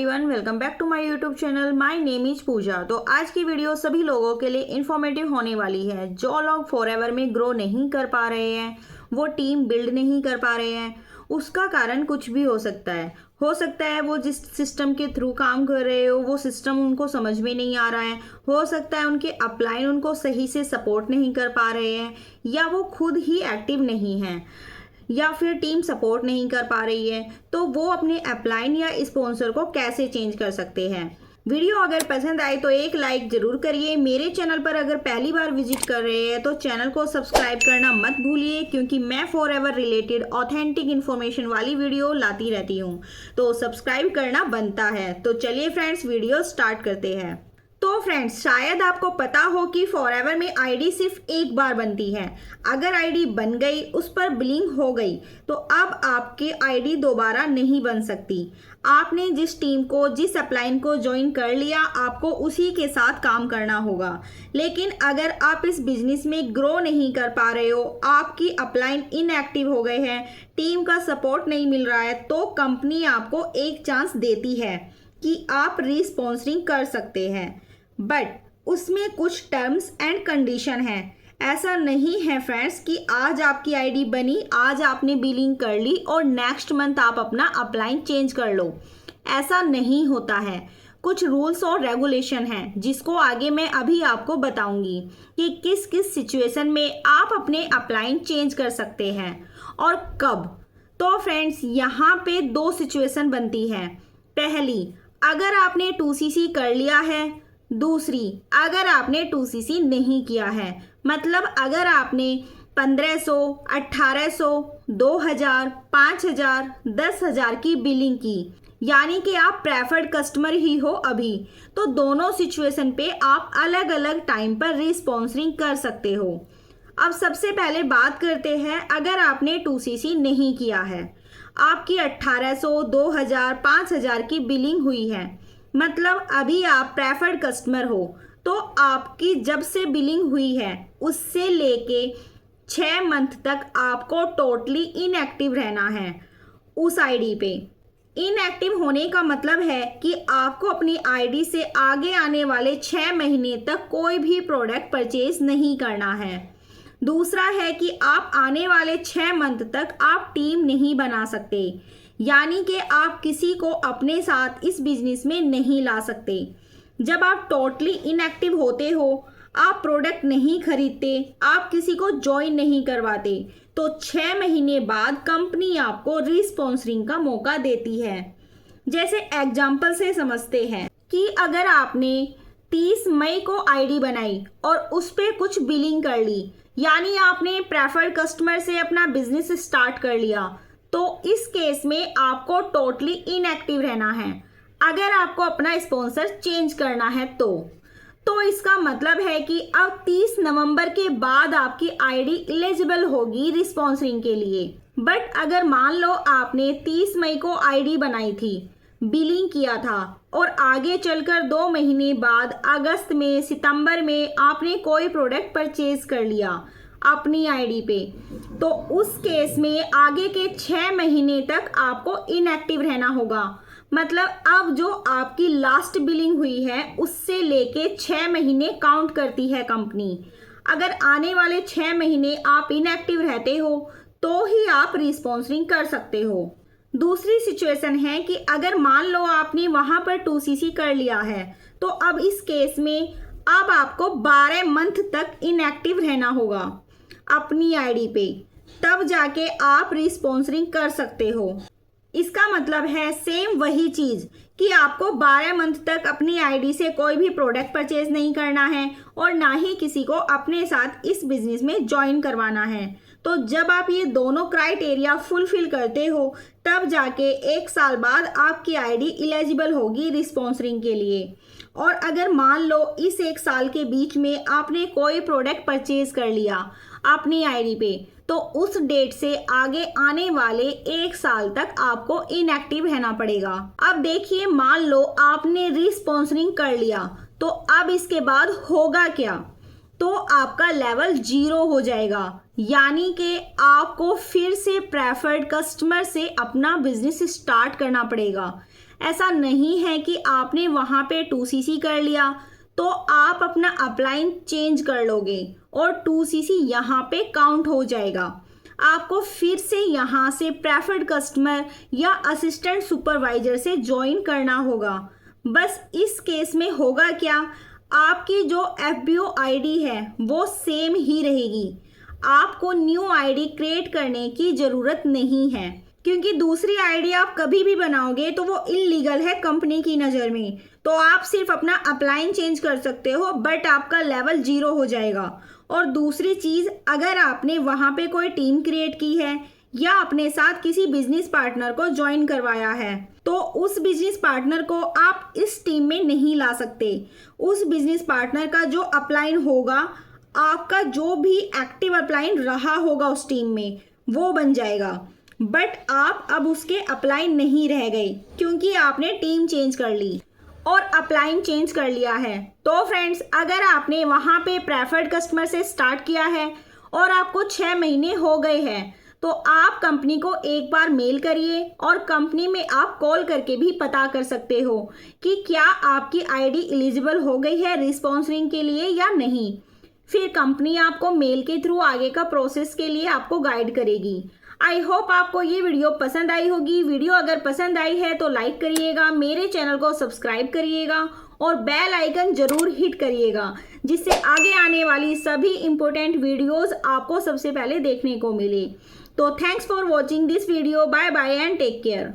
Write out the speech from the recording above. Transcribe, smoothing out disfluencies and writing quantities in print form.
Everyone, welcome back to my YouTube channel. My name is Pooja. तो आज की video सभी लोगों के लिए इन्फॉर्मेटिव होने वाली है। जो लोग फॉरएवर में ग्रो नहीं कर पा रहे हैं, वो टीम बिल्ड नहीं कर पा रहे हैं, उसका कारण कुछ भी हो सकता है। वो जिस सिस्टम के थ्रू काम कर रहे हो वो सिस्टम उनको समझ में नहीं आ रहा है। हो सकता है उनके अपलाइन उनको सही से सपोर्ट नहीं कर पा रहे हैं, या वो खुद ही एक्टिव नहीं हैं, या फिर टीम सपोर्ट नहीं कर पा रही है। तो वो अपने अपलाइन या स्पॉन्सर को कैसे चेंज कर सकते हैं। वीडियो अगर पसंद आए तो एक लाइक जरूर करिए। मेरे चैनल पर अगर पहली बार विजिट कर रहे हैं तो चैनल को सब्सक्राइब करना मत भूलिए, क्योंकि मैं फॉरएवर रिलेटेड ऑथेंटिक इन्फॉर्मेशन वाली वीडियो लाती रहती हूँ, तो सब्सक्राइब करना बनता है। तो चलिए फ्रेंड्स, वीडियो स्टार्ट करते हैं। तो फ्रेंड्स, शायद आपको पता हो कि फॉरएवर में आईडी सिर्फ एक बार बनती है। अगर आईडी बन गई, उस पर बिलिंग हो गई, तो अब आपकी आईडी दोबारा नहीं बन सकती। आपने जिस टीम को, जिस अपलाइन को ज्वाइन कर लिया, आपको उसी के साथ काम करना होगा। लेकिन अगर आप इस बिजनेस में ग्रो नहीं कर पा रहे हो, आपकी अपलाइन इनएक्टिव हो गए हैं, टीम का सपोर्ट नहीं मिल रहा है, तो कंपनी आपको एक चांस देती है कि आप रीस्पॉन्सरिंग कर सकते हैं, बट उसमें कुछ टर्म्स एंड कंडीशन है। ऐसा नहीं है फ्रेंड्स कि आज आपकी आईडी बनी, आज आपने बिलिंग कर ली और नेक्स्ट मंथ आप अपना अपलाइन चेंज कर लो। ऐसा नहीं होता है। कुछ रूल्स और रेगुलेशन हैं, जिसको आगे मैं अभी आपको बताऊंगी कि किस किस सिचुएशन में आप अपने अपलाइन चेंज कर सकते हैं और कब। तो फ्रेंड्स, यहाँ पे दो सिचुएशन बनती है। पहली, अगर आपने 2CC कर लिया है। दूसरी, अगर आपने 2CC नहीं किया है, मतलब अगर आपने 1500, 1800, 2000, 5000, 10,000 की बिलिंग की, यानी कि आप प्रेफर्ड कस्टमर ही हो अभी, तो दोनों सिचुएशन पे आप अलग अलग टाइम पर रिस्पॉन्सरिंग कर सकते हो। अब सबसे पहले बात करते हैं, अगर आपने 2CC नहीं किया है, आपकी 1800, 2000, 5000 की बिलिंग हुई है, मतलब अभी आप प्रेफर्ड कस्टमर हो, तो आपकी जब से बिलिंग हुई है उससे लेके 6 मंथ तक आपको टोटली इनएक्टिव रहना है उस आईडी पे। इनएक्टिव होने का मतलब है कि आपको अपनी आईडी से आगे आने वाले 6 महीने तक कोई भी प्रोडक्ट परचेज नहीं करना है। दूसरा है कि आप आने वाले 6 मंथ तक आप टीम नहीं बना सकते, यानी कि आप किसी को अपने साथ इस बिजनेस में नहीं ला सकते। जब आप टोटली इनएक्टिव होते हो, आप प्रोडक्ट नहीं खरीदते, आप किसी को ज्वाइन नहीं करवाते, तो 6 महीने बाद कंपनी आपको रीस्पॉन्सरिंग का मौका देती है। जैसे एग्जाम्पल से समझते हैं कि अगर आपने 30 मई को आईडी बनाई और उस पर कुछ बिलिंग कर ली, यानी आपने प्रेफर्ड कस्टमर से अपना बिजनेस स्टार्ट कर लिया, तो इस केस में आपको टोटली इनएक्टिव रहना है। अगर आपको अपना स्पॉन्सर चेंज करना है तो इसका मतलब है कि अब 30 नवंबर के बाद आपकी आईडी एलिजिबल होगी रिस्पॉन्सरिंग के लिए। बट अगर मान लो आपने 30 मई को आईडी बनाई थी, बिलिंग किया था, और आगे चलकर 2 महीने बाद अगस्त में, सितंबर में आपने कोई प्रोडक्ट परचेज कर लिया अपनी आईडी पे, तो उस केस में आगे के 6 महीने तक आपको इनएक्टिव रहना होगा। मतलब अब जो आपकी लास्ट बिलिंग हुई है उससे लेके 6 महीने काउंट करती है कंपनी। अगर आने वाले 6 महीने आप इनएक्टिव रहते हो तो ही आप रिस्पॉन्सरिंग कर सकते हो। दूसरी सिचुएशन है कि अगर मान लो आपने वहां पर 2CC कर लिया है, तो अब इस केस में अब आपको 12 मंथ तक इनएक्टिव रहना होगा अपनी आईडी पे, तब जाके आप रिस्पॉन्सरिंग कर सकते हो। इसका मतलब है सेम वही चीज़ कि आपको 12 मंथ तक अपनी आईडी से कोई भी प्रोडक्ट परचेज नहीं करना है और ना ही किसी को अपने साथ इस बिजनेस में ज्वाइन करवाना है। तो जब आप ये दोनों क्राइटेरिया फुलफिल करते हो, तब जाके 1 साल बाद आपकी आईडी एलिजिबल होगी रिस्पॉन्सरिंग के लिए। और अगर मान लो इस 1 साल के बीच में आपने कोई प्रोडक्ट परचेज कर लिया अपनी आईडी पे, तो उस डेट से आगे आने वाले 1 साल तक आपको इनएक्टिव रहना पड़ेगा। अब देखिए, मान लो आपने रिस्पॉन्सरिंग कर लिया, तो अब इसके बाद होगा क्या? तो आपका लेवल 0 हो जाएगा, यानी कि आपको फिर से प्रेफर्ड कस्टमर से अपना बिजनेस स्टार्ट करना पड़ेगा। ऐसा नहीं है कि आपने वहाँ पे 2cc कर लिया तो आप अपना अपलाइन चेंज कर लोगे और 2cc यहाँ पे काउंट हो जाएगा। आपको फिर से यहाँ से प्रेफर्ड कस्टमर या असिस्टेंट सुपरवाइजर से ज्वाइन करना होगा। बस इस केस में होगा क्या, आपकी जो FBO आईडी है वो सेम ही रहेगी। आपको न्यू आईडी क्रिएट करने की ज़रूरत नहीं है, क्योंकि दूसरी आईडी आप कभी भी बनाओगे तो वो इलीगल है कंपनी की नज़र में। तो आप सिर्फ अपना अपलाइन चेंज कर सकते हो, बट आपका लेवल 0 हो जाएगा। और दूसरी चीज़, अगर आपने वहाँ पे कोई टीम क्रिएट की है या अपने साथ किसी बिजनेस पार्टनर को ज्वाइन करवाया है तो उस बिजनेस पार्टनर को आप इस टीम में नहीं ला सकते। उस बिजनेस पार्टनर का जो अपलाइन होगा, आपका जो भी एक्टिव अपलाइन रहा होगा उस टीम में, वो बन जाएगा। बट आप अब उसके अपलाइन नहीं रह गए क्योंकि आपने टीम चेंज कर ली और अपलाइन चेंज कर लिया है। तो फ्रेंड्स, अगर आपने वहाँ पे प्रेफर्ड कस्टमर से स्टार्ट किया है और आपको 6 महीने हो गए हैं तो आप कंपनी को एक बार मेल करिए और कंपनी में आप कॉल करके भी पता कर सकते हो कि क्या आपकी आईडी एलिजिबल हो गई है रिस्पॉन्सिंग के लिए या नहीं। फिर कंपनी आपको मेल के थ्रू आगे का प्रोसेस के लिए आपको गाइड करेगी। आई होप आपको ये वीडियो पसंद आई होगी। वीडियो अगर पसंद आई है तो लाइक करिएगा, मेरे चैनल को सब्सक्राइब करिएगा और बेल आइकन जरूर हिट करिएगा, जिससे आगे आने वाली सभी इंपॉर्टेंट वीडियोस आपको सबसे पहले देखने को मिले। तो thanks for watching this video. Bye bye and take care.